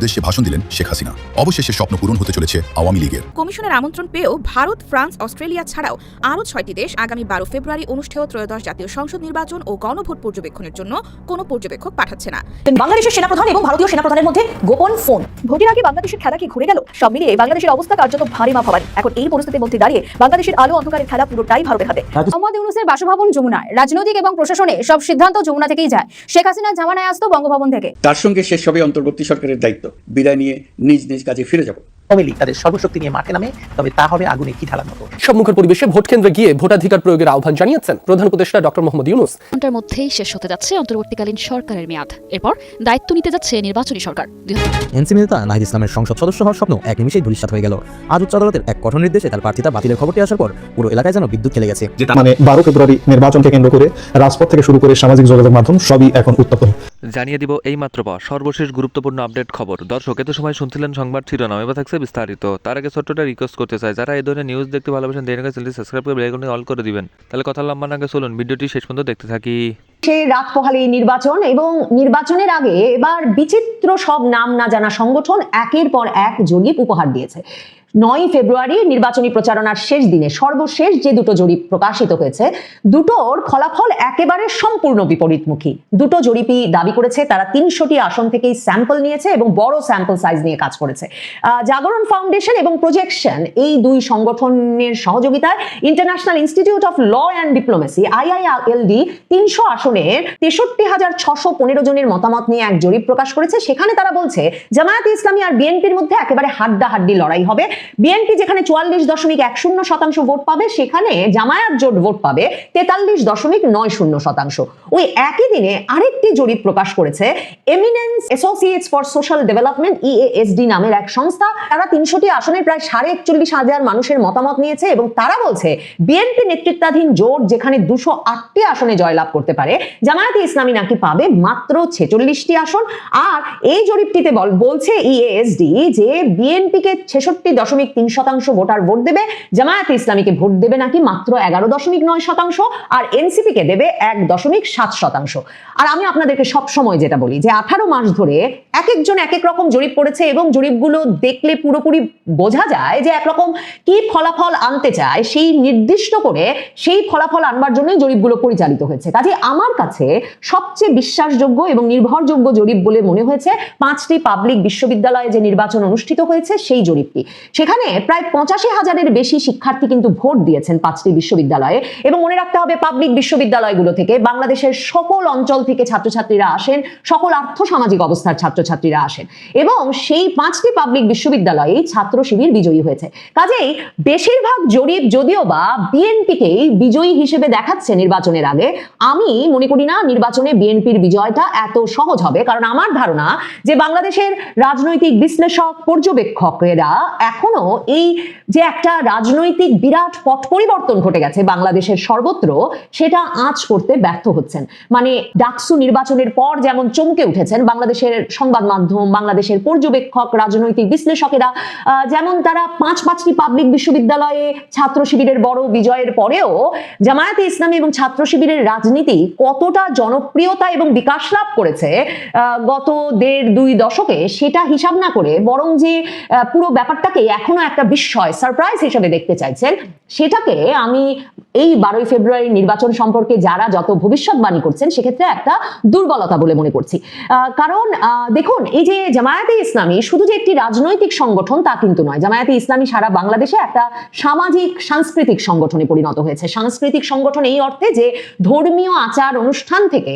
উদ্দেশ্যে ভাষণ দিলেন শেখ হাসিনা। অবশেষে স্বপ্ন পূরণ হতে চলেছে আওয়ামী লীগের। কমিশনের আমন্ত্রণ পেয়েও ভারত, ফ্রান্স, অস্ট্রেলিয়া ছাড়াও আরও ৬টি দেশ আগামী ১২ ফেব্রুয়ারি অনুষ্ঠেয় ত্রয়োদশ জাতীয় সংসদ নির্বাচন ও গণভোট পর্যবেক্ষণের জন্য কোনো পর্যবেক্ষক পাঠাচ্ছে না। বাংলাদেশের সেনাপ্রধান এবং ভারতীয় সেনাপ্রধানের মধ্যে গোপন ফোন। ভোটের আগে বাংলাদেশের খেলা কি ঘুরে গেল? সব মিলিয়ে বাংলাদেশের অবস্থা কার্যত ভারী মা ভাবানি। এখন এই পরিস্থিতির মধ্যে দাঁড়িয়ে বাংলাদেশের আলো অন্ধকারের খেলা পুরোটাই ভারতের হাতে। মোহাম্মদ ইউনূসের বাসভবন যমুনায়। রাজনৈতিক এবং প্রশাসনে সব সিদ্ধান্ত যমুনা থেকেই যায়। শেখ হাসিনা জামানায় আসতো বঙ্গভবন থেকে। তার সঙ্গে শেষ হবে অন্তর্বর্তী সরকারের দায়িত্ব। বিদায় নিয়ে নিজ নিজ কাজে ফিরে যাব। আওয়ামী লীগ তাদের সর্বশক্তি নিয়ে মাঠে নামে, তবে তা হবে আগুনে ঘি ঢালার মতো। সম্মুখের পরিবেশে ভোট কেন্দ্রে গিয়ে ভোটাধিকার প্রয়োগের আহ্বান জানিয়েছেন প্রধান উপদেষ্টা ডক্টর মোহাম্মদ ইউনূস। ঘণ্টার মধ্যেই শেষ হতে যাচ্ছে অন্তর্বর্তীকালীন সরকারের মেয়াদ। এরপর দায়িত্ব নিতে যাচ্ছে নির্বাচনী সরকার। এনসিপি নেতা নাহিদ ইসলামের সংসদ সদস্য হওয়ার স্বপ্ন এক নিমিষেই ধূলিসাৎ হয়ে গেল। আজ উচ্চ আদালতের এক কঠোর নির্দেশে তার প্রার্থিতা বাতিলের খবরটি আসার পর পুরো এলাকায় যেন বিদ্যুৎ খেলে গেছে। মানে 12 ফেব্রুয়ারি নির্বাচনকে কেন্দ্র করে রাজপথ থেকে শুরু করে সামাজিক যোগাযোগ মাধ্যম সবই এখন উত্তপ্ত। জানিয়ে দিব এই মাত্র পাওয়া সর্বশেষ গুরুত্বপূর্ণ আপডেট খবর। দর্শক, এত সময় শুনছিলেন সংবাদ শিরোনাম, এবার থাকছে বিস্তারিত। তার আগে ছোট্ট একটা রিকোয়েস্ট করতে চাই, যারা এই ধরনের নিউজ দেখতে ভালোবাসেন দেরি না করে চ্যানেলটি সাবস্ক্রাইব করে বেল আইকনটি অল করে দিবেন। তাহলে কথা লম্বা না করে চলুন ভিডিওটি শেষ পর্যন্ত দেখতে থাকি। রাত পোহালে নির্বাচন এবং নির্বাচনের আগে এবার বিচিত্র সব নাম না জানা সংগঠন একের পর এক জরিপ উপহার দিয়েছে। 9 ফেব্রুয়ারি নির্বাচনী প্রচারণার শেষ দিনে সর্বশেষ যে দুটো জরিপ প্রকাশিত হয়েছে, দুটোর ফলাফল একেবারে সম্পূর্ণ বিপরীতমুখী। দুটো জরিপই দাবি করেছে তারা 300টি আসন থেকেই স্যাম্পল নিয়েছে এবং বড় স্যাম্পল সাইজ নিয়ে কাজ করেছে। জাগরণ ফাউন্ডেশন এবং প্রজেকশন এই দুই সংগঠনের সহযোগিতায় International Institute of Law and Diplomacy IILD 300 আসনের 63,615 জনের মতামত নিয়ে এক জরিপ প্রকাশ করেছে। সেখানে তারা বলছে জামায়াতে ইসলামী আর বিএনপির মধ্যে একেবারে হাড্ডাহাড্ডি লড়াই হবে। বিএনপি যেখানে 44.10% ভোট পাবে, সেখানে জামায়াত জোট ভোট পাবে 43.90%। ওই একই দিনে আরেকটি জরিপ প্রকাশ করেছে eminence associates for social development EASD নামের এক সংস্থা। তারা 300টি আসনের প্রায় 41,500 মানুষের মতামত নিয়েছে এবং তারা বলছে বিএনপি নেতৃত্বাধীন জোট যেখানে 208টি আসনে জয়লাভ করতে পারে, জামায়াতে ইসলামী নাকি পাবে মাত্র 46টি আসন। আর এই জরিপটিতে বলছে EASD যে বিএনপিকে 66.3% ভোটার ভোট দেবে, জামায়াতে ইসলামীকে ভোট দেবে নাকি মাত্র 11.9% আর এনসিপি কে দেবে 1.7%। আর আমি আপনাদেরকে সব সময় যেটা বলি যে 18 মাস ধরে এক একজন এক এক রকম জরিপ করেছে এবং জরিপগুলো দেখলে পুরোপুরি বোঝা যায় যে একরকম কি ফলাফল আনতে চায়, সেই নির্দিষ্ট করে সেই ফলাফল আনবার জন্যই জরিপগুলো পরিচালিত হয়েছে। কাজে আমার কাছে সবচেয়ে বিশ্বাসযোগ্য এবং নির্ভরযোগ্য জরিপ বলে মনে হয়েছে 5টি পাবলিক বিশ্ববিদ্যালয়ে যে নির্বাচন অনুষ্ঠিত হয়েছে সেই জরিপটি। সেখানে প্রায় 85,000-এর বেশি শিক্ষার্থী কিন্তু ভোট দিয়েছেন 5টি বিশ্ববিদ্যালয়ে। এবং মনে রাখতে হবে পাবলিক বিশ্ববিদ্যালয়গুলো থেকে বাংলাদেশের সকল অঞ্চল থেকে ছাত্রছাত্রীরা আসেন, সকল আর্থ সামাজিক অবস্থার ছাত্রছাত্রীরা আসেন এবং সেই 5টি পাবলিক বিশ্ববিদ্যালয়ে ছাত্র শিবির বিজয়ী হয়েছে। কাজেই বেশিরভাগ জরিপ যদিও বা বিএনপিকেই বিজয়ী হিসেবে দেখাচ্ছে নির্বাচনের আগে, আমি মনে করি না নির্বাচনে বিএনপির বিজয়টা এত সহজ হবে। কারণ আমার ধারণা যে বাংলাদেশের রাজনৈতিক বিশ্লেষক পর্যবেক্ষকেরা এখনো এই যে একটা রাজনৈতিক বিরাট পট পরিবর্তন ঘটে গেছে বাংলাদেশের সর্বত্র, সেটা আঁচ করতে ব্যর্থ হচ্ছেন। মানে ডাকসু নির্বাচনের পর যেমন চমকে উঠেছেন বাংলাদেশের সংবাদ মাধ্যম, বাংলাদেশের পর্যবেক্ষক, রাজনৈতিক বিশ্লেষকেরা, যেমন তারা 5টি পাবলিক বিশ্ববিদ্যালয়ে ছাত্র শিবিরের বড় বিজয়ের পরেও জামায়াতে ইসলামী এবং ছাত্র শিবিরের রাজনীতি কতটা জনপ্রিয়তা এবং বিকাশ লাভ করেছে গত 1.5-2 দশকে, সেটা হিসাব না করে বরং যে পুরো ব্যাপারটাকে এখনো একটা বিস্ময়, সারপ্রাইজ হিসেবে দেখতে চাইছেন, সেটাকে আমি এই 12 ফেব্রুয়ারি নির্বাচন সম্পর্কে যারা যত ভবিষ্যৎবাণী করছেন সেক্ষেত্রে একটা দুর্বলতা বলে মনে করছি। কারণ দেখুন, এই যে জামায়াতে ইসলামী শুধু যে একটি রাজনৈতিক সংগঠন তা কিন্তু নয়। জামায়াতে ইসলামী সারা বাংলাদেশে একটা সামাজিক সাংস্কৃতিক সংগঠনে পরিণত হয়েছে। সাংস্কৃতিক সংগঠন এই অর্থে যে ধর্মীয় আচার অনুষ্ঠান থেকে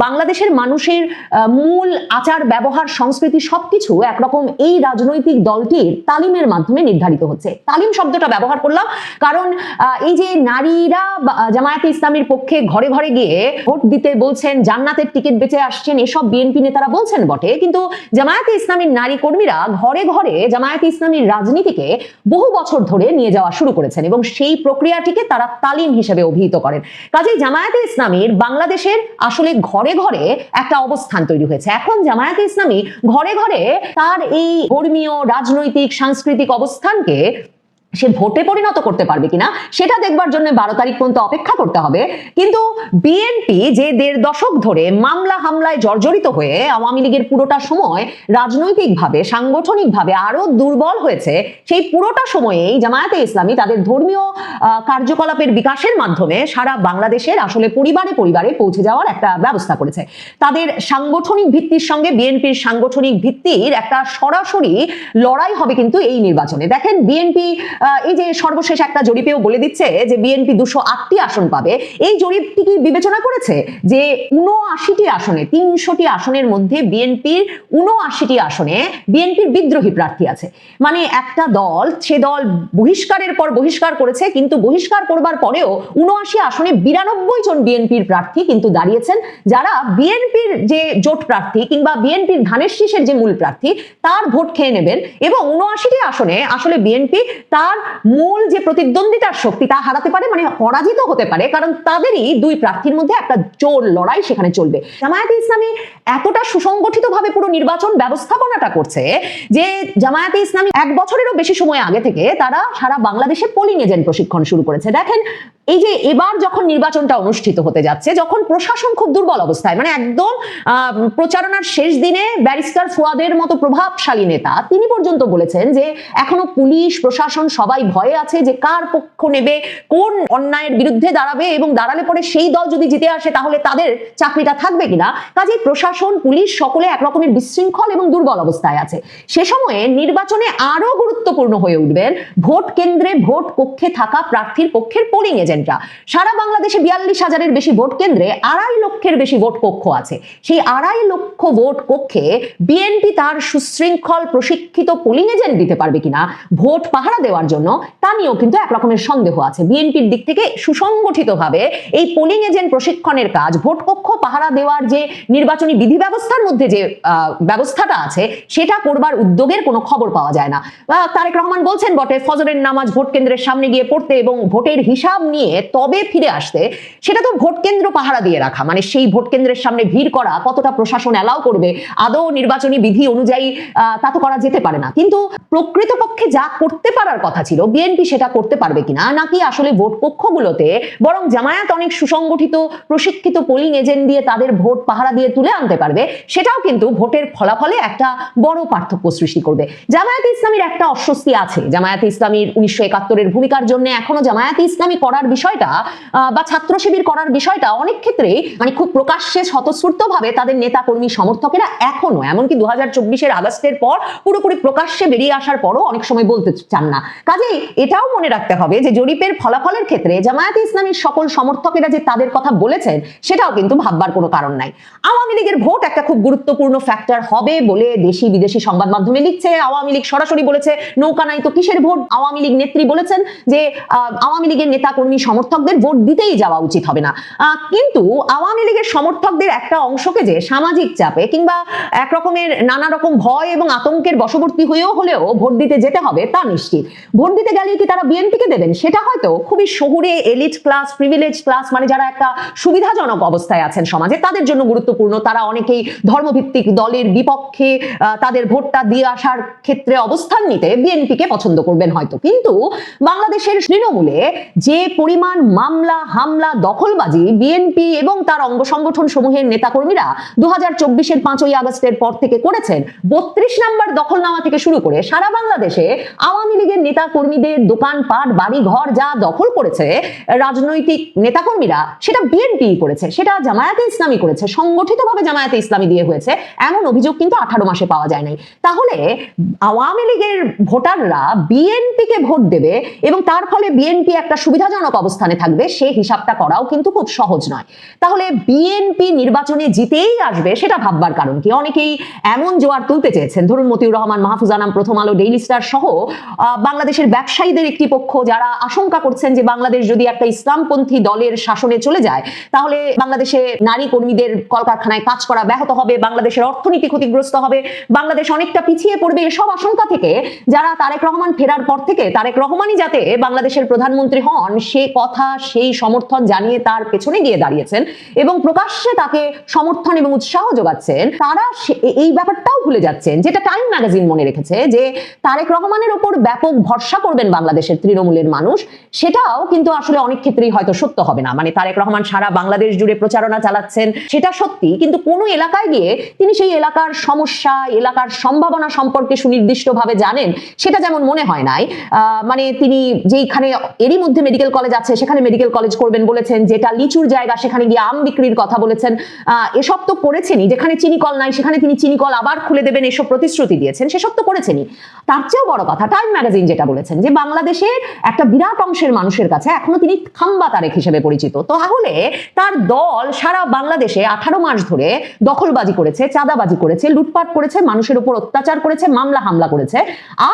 বাংলাদেশের মানুষের মূল আচার ব্যবহার সংস্কৃতি সবকিছু একরকম এই রাজনৈতিক দলটির তালিমের মাধ্যমে নির্ধারিত হচ্ছে। তালিম শব্দটা ব্যবহার করলাম কারণ এই যে নারীরা জামায়াতে ইসলামীর পক্ষে ঘরে ঘরে গিয়ে ভোট দিতে বলছেন, জান্নাতের টিকিট বেঁচে আসছেন, এসব বিএনপি নেতারা বলছেন বটে, কিন্তু জামায়াতে ইসলামীর নারী কর্মীরা ঘরে ঘরে জামায়াতে ইসলামীর রাজনীতিকে বহু বছর ধরে নিয়ে যাওয়া শুরু করেছেন এবং সেই প্রক্রিয়াটিকে তারা তালিম হিসেবে অভিহিত করেন। কাজেই জামায়াতে ইসলামীর বাংলাদেশের আসলে ঘরে ঘরে একটা অবস্থান তৈরি হয়েছে। এখন জামায়াতে ইসলামী ঘরে ঘরে তার এই ধর্মীয়, রাজনৈতিক, সাংস্কৃতিক অবস্থানকে সে ভোটে পরিণত করতে পারবে কিনা সেটা দেখবার জন্য 12 তারিখ পর্যন্ত অপেক্ষা করতে হবে। কিন্তু বিএনপি যে 1.5 দশক ধরে মামলা হামলায় জর্জরিত হয়ে আওয়ামী লীগের পুরোটা সময় রাজনৈতিকভাবে সাংগঠনিকভাবে আরো দুর্বল হয়েছে, সেই পুরোটা সময়েই জামায়াতে ইসলামী তাদের ধর্মীয় কার্যকলাপের বিকাশের মাধ্যমে সারা বাংলাদেশের আসলে পরিবারে পরিবারে পৌঁছে যাওয়ার একটা ব্যবস্থা করেছে। তাদের সাংগঠনিক ভিত্তির সঙ্গে বিএনপির সাংগঠনিক ভিত্তির একটা সরাসরি লড়াই হবে কিন্তু এই নির্বাচনে। দেখেন বিএনপি এই যে সর্বশেষ একটা জরিপেও বলে দিচ্ছে যে বিএনপি 208টি আসন পাবে। এই জরিপটি কি বিবেচনা করেছে যে 79টি আসনে 300টি আসনের মধ্যে বিএনপির 79টি আসনে বিএনপির বিদ্রোহী প্রার্থী আছে। মানে একটা দল, সে দল বহিষ্কারের পর বহিষ্কার করেছে, কিন্তু বহিষ্কার করবার পরেও 79 আসনে 92 জন বিএনপির প্রার্থী কিন্তু দাঁড়িয়েছেন, যারা বিএনপির যে জোট প্রার্থী কিংবা বিএনপির ধানের শীষের যে মূল প্রার্থী তার ভোট খেয়ে নেবেন। এবং 79টি আসনে আসলে বিএনপি তার মূল যে প্রতিদ্বন্দ্বিতার শক্তি তা হারাতে পারে, মানে পরাজিত হতে পারে, কারণ তাদেরই দুই প্রার্থীর মধ্যে একটা জোর লড়াই সেখানে চলবে। জামায়াতে ইসলামী এতটা সুসংগঠিতভাবে পুরো নির্বাচন ব্যবস্থাপনাটা করছে যে জামায়াতে ইসলামী 1 বছরেরও বেশি সময় আগে থেকে তারা সারা বাংলাদেশে পোলিং এজেন্ট প্রশিক্ষণ শুরু করেছে। দেখেন এই যে এবার যখন নির্বাচনটা অনুষ্ঠিত হতে যাচ্ছে, যখন প্রশাসন খুব দুর্বল অবস্থায়, মানে একদম প্রচারণার শেষ দিনে ব্যারিস্টার ফুয়াদের মতো প্রভাবশালী নেতা তিনি পর্যন্ত বলেছেন যে এখনো পুলিশ প্রশাসন সবাই ভয়ে আছে যে কার পক্ষ নেবে, কোন অন্যায়ের বিরুদ্ধে দাঁড়াবে, এবং দাঁড়ালে পরে সেই দল যদি জিতে আসে তাহলে তাদের চাকরিটা থাকবে কিনা। কাজেই প্রশাসন পুলিশ সকলে একরকমের বিশৃঙ্খল এবং দুর্বল অবস্থায় আছে। সে সময়ে নির্বাচনে আরো গুরুত্বপূর্ণ হয়ে উঠবেন ভোট কেন্দ্রে ভোট কক্ষে থাকা প্রার্থীর পক্ষের পোলিং এজেন্টরা। সারা বাংলাদেশে 42,000-এর বেশি ভোট কেন্দ্রে 2.5 লক্ষের বেশি ভোট কক্ষ আছে। সেই 2.5 লক্ষ ভোট কক্ষে বিএনপি তার সুশৃঙ্খল প্রশিক্ষিত পোলিং এজেন্ট দিতে পারবে কিনা ভোট পাহারা দেওয়ার জন্য, তা নিয়েও কিন্তু এক রকমের সন্দেহ আছে। বিএনপির দিক থেকে সুসংগঠিতভাবে এই পোলিং এজেন্ট প্রশিক্ষণের কাজ, ভোট কক্ষ পাহারা দেওয়ার যে নির্বাচনী বিধি ব্যবস্থার মধ্যে যে ব্যবস্থাটা আছে সেটা করবার উদ্যোগের কোনো খবর পাওয়া যায় না। তারেক রহমান বলছেন বটে ফজরের নামাজ ভোট কেন্দ্রের সামনে গিয়ে পড়তে এবং ভোটের হিসাব নিয়ে তবে ফিরে আসতে, সেটা তো ভোট কেন্দ্র পাহারা দিয়ে রাখা, মানে সেই ভোট কেন্দ্রের সামনে ভিড় করা কতটা প্রশাসন অ্যালাউ করবে আদৌ নির্বাচনী বিধি অনুযায়ী তা তো করা যেতে পারে না। কিন্তু প্রকৃতপক্ষে যা করতে পারার কথা ছিল বিএনপি সেটা করতে পারবে কিনা, নাকি আসলে ভোট কক্ষগুলোতে বরং জামায়াত অনেক সুসংগঠিত প্রশিক্ষিত পোলিং এজেন্ট দিয়ে তাদের ভোট পাহারা দিয়ে তুলে আনতে পারবে, সেটাও কিন্তু ভোটের ফলাফলে একটা বড় পার্থক্য সৃষ্টি করবে। জামায়াতে ইসলামীর একটা অস্বস্তি আছে। জামায়াতে ইসলামীর 1971-এর ভূমিকার জন্য এখনো জামায়াতে ইসলামী করার বিষয়টা বা ছাত্র শিবির করার বিষয়টা অনেক ক্ষেত্রেই মানে খুব প্রকাশ্যে স্বতঃস্ফূর্তভাবে তাদের নেতা কর্মী সমর্থকেরা এখনো, এমনকি 2024-এর আগস্টের পর পুরোপুরি প্রকাশ্যে বেরিয়ে আসার পরও অনেক সময় বলতে চান না। কাজেই এটাও মনে রাখতে হবে যে জরিপের ফলাফলের ক্ষেত্রে জামায়াতে ইসলামীর সকল সমর্থকেরা যে তাদের কথা বলেছেন সেটাও কিন্তু ভাববার কোনো কারণ নাই। আওয়ামী লীগের ভোট একটা খুব গুরুত্বপূর্ণ ফ্যাক্টর হবে বলে দেশি বিদেশি সংবাদ মাধ্যমে লিখছে। আওয়ামী লীগ সরাসরি বলেছে নৌকা নাই তো কিসের ভোট। আওয়ামী লীগ নেত্রী বলেছেন যে আওয়ামী লীগের নেতা কর্মী সমর্থকদের ভোট দিতেই যাওয়া উচিত হবে না। কিন্তু আওয়ামী লীগের সমর্থকদের একটা অংশকে যে সামাজিক চাপে কিংবা একরকমের নানা রকম ভয় এবং আতঙ্কের বশবর্তী হয়েও হলেও ভোট দিতে যেতে হবে তা নিশ্চিত। ভোট দিতে গেলে কি তারা বিএনপিকে দেবেন সেটা হয়তো খুবই শহুরে এলিট ক্লাস, প্রিভিলেজ ক্লাস, মানে যারা একটা সুবিধাজনক অবস্থায় আছেন সমাজে, তাদের জন্য গুরুত্বপূর্ণ। তারা অনেকেই ধর্মভিত্তিক দলের বিপক্ষে তাদের ভোটটা দিয়ে আসার ক্ষেত্রে অবস্থান নিতে বিএনপিকে পছন্দ করবেন হয়তো। কিন্তু বাংলাদেশের তৃণমূলে যে পরিমাণ মামলা হামলা দখলবাজি বিএনপি এবং তার অঙ্গ সংগঠন সমূহের নেতাকর্মীরা 2024-এর 5ই আগস্টের পর থেকে করেছেন, 32 নাম্বার দখল নেওয়া থেকে শুরু করে সারা বাংলাদেশে আওয়ামী লীগের নেতাকর্মীদের দোকানপাট বাড়ি ঘর যা দখল করেছে রাজনৈতিক নেতাকর্মীরা, সেটা বিএনপি করেছে, সেটা জামায়াতে ইসলামী করেছে, সংগঠিতভাবে জামায়াতে ইসলামী দিয়ে হয়েছে, এমন অভিযোগ কিন্তু 18 মাসে পাওয়া যায় নাই। তাহলে আওয়ামী লীগের ভোটাররা বিএনপিকে ভোট দেবে এবং তার ফলে বিএনপি একটা সুবিধাজনক অবস্থানে থাকবে, সে হিসাবটা করাও কিন্তু খুব সহজ নয়। তাহলে বিএনপি নির্বাচনে জিতেই আসবে সেটা ভাববার কারণ কি? অনেকেই এমন জোয়ার তুলতে চেয়েছেন, ধরুন মতিউর রহমান, মাহফুজ আনাম, প্রথম আলো, ডেইলি স্টার সহ বাংলাদেশের ব্যবসায়ীদের একটি পক্ষ যারা আশঙ্কা করছেন যে বাংলাদেশ যদি একটা ইসলামপন্থী দলের শাসনে চলে যায় তাহলে বাংলাদেশে নারী কর্মীদের কলকারখানায় কাজ করা ব্যাহত হবে, বাংলাদেশের অর্থনীতি ক্ষতিগ্রস্ত হবে, বাংলাদেশ অনেকটা পিছিয়ে পড়বে। এসব আশঙ্কা থেকে যারা তারেক রহমান ফেরার পর থেকে তারেক রহমানই যাতে বাংলাদেশের প্রধানমন্ত্রী হন সে কথা সেই সমর্থন জানিয়ে তার পেছনে গিয়ে দাঁড়িয়েছেন এবং প্রকাশ্যে তাকে সমর্থন এবং উৎসাহ যোগাচ্ছেন, তারা এই ব্যাপারটাও ভুলে যাচ্ছেন, যেটা টাইম ম্যাগাজিন মনে রেখেছে, যে তারেক রহমানের ওপর ব্যাপক ভরসা করবেন বাংলাদেশের তৃণমূলের মানুষ। সেটাও কিন্তু আসলে অনেক ক্ষেত্রেই হয়তো সত্য হবে না। মানে তারেক রহমান সারা বাংলাদেশ জুড়ে প্রচারণা চালাচ্ছেন, সেটা সত্যি, কিন্তু কোনো এলাকায় গিয়ে তিনি সেই এলাকার সমস্যা, এলাকার সম্ভাবনা সম্পর্কে সুনির্দিষ্টভাবে জানেন সেটা যেমন মনে হয় নাই। মানে তিনি যেইখানে এরই মধ্যে মেডিকেল কলেজ আছে সেখানে মেডিকেল কলেজ করবেন বলেছেন, যেটা লিচুর জায়গা সেখানে গিয়ে আম বিক্রির কথা বলেছেন, এসব তো করেছেনই। যেখানে চিনিকল নাই সেখানে তিনি চিনিকল আবার খুলে দেবেন, এসব প্রতিশ্রুতি দিয়েছেন, সেসব তো করেছেনই। তার চেয়েও বড় কথা, টাইম ম্যাগাজিন যেটা বলেছেন যে বাংলাদেশের একটা বিরাট অংশের মানুষের কাছে এখনো তিনি খাম্বা তারেক হিসেবে পরিচিত। তো তাহলে তার দল সারা বাংলাদেশে 18 মাস ধরে দখলবাজি করেছে, চাঁদাবাজি করেছে, লুটপাট করেছে, মানুষের উপর অত্যাচার করেছে, মামলা হামলা করেছে,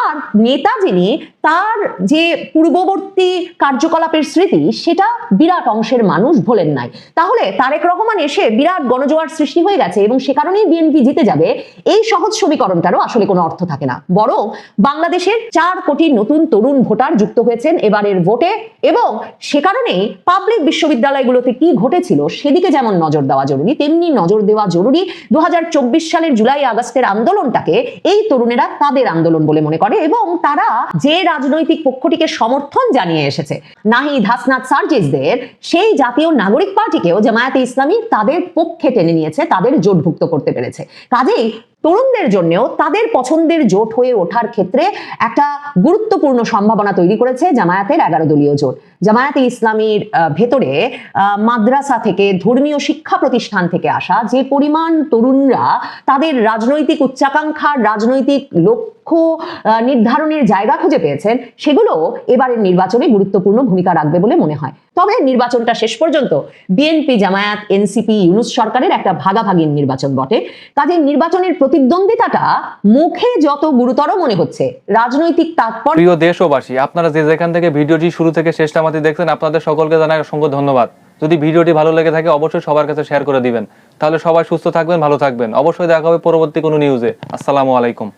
আর নেতা যিনি, তার যে পূর্ববর্তী কার্যকলাপের স্মৃতি সেটা বিরাট অংশের মানুষ ভোলেন নাই। তাহলে তারেক রহমান এসে বিরাট গণজোয়ার সৃষ্টি হয়ে গেছে এবং সে কারণেই বিএনপি জিতে যাবে, এই সহজ সমীকরণটারও আসলে কোনো অর্থ থাকে না। বরং বাংলাদেশের 4 কোটি নতুন তরুণ ভোটার যুক্ত হয়েছেন এবারের ভোটে, এবং সে কারণেই পাবলিক বিশ্ববিদ্যালয়গুলোতে কি ঘটেছিল সেদিকে যেমন নজর দেওয়া জরুরি, তেমনি নজর দেওয়া জরুরি 2024 সালের জুলাই আগস্টের আন্দোলনটাকে এই তরুণেরা তাদের আন্দোলন বলে মনে করে, এবং তারা যে রাজনৈতিক পক্ষটিকে সমর্থন জানিয়ে এসেছে, নাহিদ, হাসনাত, সার্জিসদের, সেই জাতীয় নাগরিক পার্টিকেও জামায়াতে ইসলামী তাদের পক্ষে টেনে নিয়েছে, তাদের জোটভুক্ত করতে পেরেছে। কাজেই তরুণদের জন্যও তাদের পছন্দের জোট হয়ে ওঠার ক্ষেত্রে একটা গুরুত্বপূর্ণ সম্ভাবনা তৈরি করেছে জামায়াতের 11 দলীয় জোট। জামায়াতে ইসলামীর ভেতরে মাদ্রাসা থেকে, ধর্মীয় শিক্ষা প্রতিষ্ঠান থেকে আসা যে পরিমাণ তরুণরা তাদের রাজনৈতিক উচ্চাকাঙ্ক্ষার, রাজনৈতিক লক্ষ্য নির্ধারণের জায়গা খুঁজে পেয়েছেন, সেগুলো এবারের নির্বাচনে গুরুত্বপূর্ণ ভূমিকা রাখবে বলে মনে হয়। তবে নির্বাচনটা শেষ পর্যন্ত বিএনপি, জামায়াত, এনসিপি, ইউনূস সরকারের একটা ভাগাভাগির নির্বাচন বটে। কাজে নির্বাচনের প্রতিদ্বন্দ্বিতাটা মুখে যত গুরুতর মনে হচ্ছে, রাজনৈতিক তাৎপর্য। প্রিয় দেশবাসী, আপনারা যে যেখান থেকে ভিডিওটি শুরু থেকে শেষ পর্যন্ত দেখছেন, আপনাদের সকলকে জানাই অসংখ্য ধন্যবাদ। যদি ভিডিওটি ভালো লেগে থাকে অবশ্যই সবার কাছে শেয়ার করে দিবেন, তাহলে সবাই সুস্থ থাকবেন, ভালো থাকবেন। অবশ্যই দেখা হবে পরবর্তী কোনো নিউজে। আসসালামু আলাইকুম।